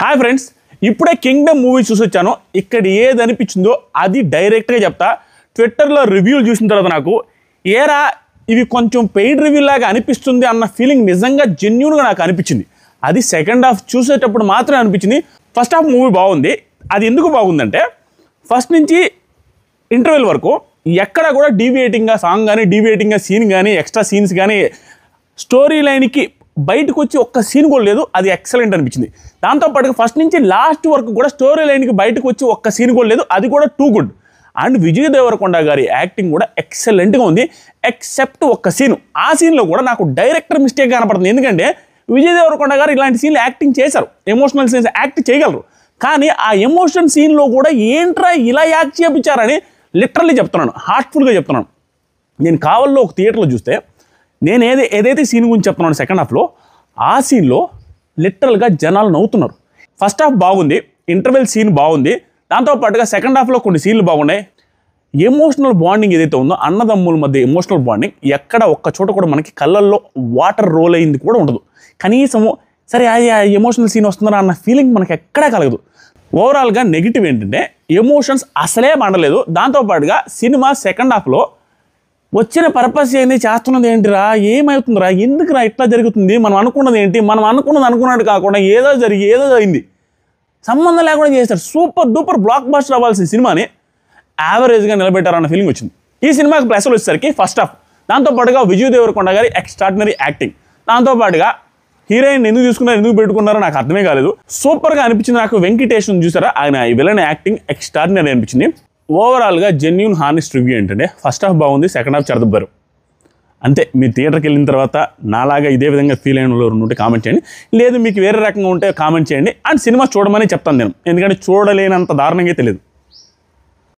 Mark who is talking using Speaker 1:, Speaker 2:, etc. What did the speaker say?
Speaker 1: Hi friends, ఇప్పుడే Kingdom movie చూసొచ్చాను. ఇక్కడ ఏది అనిపించిందో అది డైరెక్ట్గా చెప్తా. ట్విట్టర్లో రివ్యూలు చూసిన తర్వాత నాకు ఏరా ఇవి కొంచెం పెయిడ్ రివ్యూ లాగా అనిపిస్తుంది అన్న ఫీలింగ్ నిజంగా జెన్యూన్గా నాకు అనిపించింది. అది సెకండ్ హాఫ్ చూసేటప్పుడు మాత్రమే అనిపించింది. ఫస్ట్ హాఫ్ మూవీ బాగుంది. అది ఎందుకు బాగుందంటే ఫస్ట్ నుంచి ఇంటర్వెల్ వరకు ఎక్కడ కూడా డీవియేటింగ్గా సాంగ్ కానీ డీవియేటింగ్గా సీన్ కానీ ఎక్స్ట్రా సీన్స్ కానీ స్టోరీ లైన్కి బయటకు వచ్చి ఒక్క సీన్ కూడా లేదు. అది ఎక్సలెంట్ అనిపించింది. దాంతోపాటుగా ఫస్ట్ నుంచి లాస్ట్ వరకు కూడా స్టోరీ లైన్కి బయటకు వచ్చి ఒక్క సీన్ కూడా లేదు. అది కూడా too good. And Vijay Deverakonda గారి యాక్టింగ్ కూడా ఎక్సలెంట్గా ఉంది ఎక్సెప్ట్ ఒక్క సీను. ఆ సీన్లో కూడా నాకు డైరెక్టర్ మిస్టేక్ కనపడుతుంది. ఎందుకంటే విజయ్ దేవరకొండ గారు ఇలాంటి సీన్లు యాక్టింగ్ చేశారు, ఎమోషనల్ సీన్స్ యాక్ట్ చేయగలరు. కానీ ఆ ఎమోషన్ సీన్లో కూడా ఏంట్రా ఇలా యాక్ట్ చేయించారని లిటరల్లీ చెప్తున్నాను, హార్ట్ఫుల్గా చెప్తున్నాను. నేను కావల్లో ఒక థియేటర్లో చూస్తే నేను ఏదైతే సీన్ గురించి చెప్తున్నాను సెకండ్ హాఫ్లో, ఆ సీన్లో లిటరల్గా జనాలు నవ్వుతున్నారు. ఫస్ట్ హాఫ్ బాగుంది, ఇంటర్వెల్ సీన్ బాగుంది. దాంతోపాటుగా సెకండ్ హాఫ్లో కొన్ని సీన్లు బాగున్నాయి. ఎమోషనల్ బాండింగ్ ఏదైతే ఉందో అన్నదమ్ముల మధ్య ఎమోషనల్ బాండింగ్ ఎక్కడ ఒక్క చోట కూడా మనకి కళ్ళల్లో వాటర్ రోల్ అయింది కూడా ఉండదు. కనీసము సరే ఆ ఎమోషనల్ సీన్ వస్తుందా అన్న ఫీలింగ్ మనకి ఎక్కడా కలగదు. ఓవరాల్గా నెగిటివ్ ఏంటంటే ఎమోషన్స్ అసలే మండలేదు. దాంతోపాటుగా సినిమా సెకండ్ హాఫ్లో వచ్చిన పర్పస్ ఏంది, చేస్తున్నది ఏంటిరా, ఏమవుతుందిరా, ఎందుకురా ఇట్లా జరుగుతుంది, మనం అనుకున్నది ఏంటి, మనం అనుకున్నట్టు కాకుండా ఏదో అయింది, సంబంధం లేకుండా చేస్తారు. సూపర్ డూపర్ బ్లాక్ బస్టర్ అవ్వాల్సిన సినిమాని యావరేజ్గా నిలబెట్టారన్న ఫీలింగ్ వచ్చింది. ఈ సినిమాకి ప్లస్లు వచ్చేసరికి ఫస్ట్ హాఫ్, దాంతోపాటుగా విజయ్ దేవరకొండ గారి ఎక్స్ట్రాడినరీ యాక్టింగ్, దాంతోపాటుగా హీరోయిన్ ఎందుకు పెట్టుకున్నారో నాకు అర్థమే కాలేదు. సూపర్గా అనిపించింది నాకు. వెంకటేశ్వరం చూసారా, ఆయన విలన్ యాక్టింగ్ ఎక్స్ట్రాడినరీ అనిపించింది. ఓవరాల్గా జెన్యూన్ హానెస్ట్ రివ్యూ ఏంటంటే ఫస్ట్ హాఫ్ బాగుంది, సెకండ్ హాఫ్ చెడదబ్బారు అంతే. మీరు థియేటర్కి వెళ్ళిన తర్వాత నాలాగా ఇదే విధంగా ఫీల్ అయిన వాళ్ళు ఉంటే కామెంట్ చేయండి, లేదు మీకు వేరే రకంగా ఉంటే కామెంట్ చేయండి. అండ్ సినిమా చూడమని చెప్తాను నేను, ఎందుకంటే చూడలేనంత దారుణంగా తెలియదు.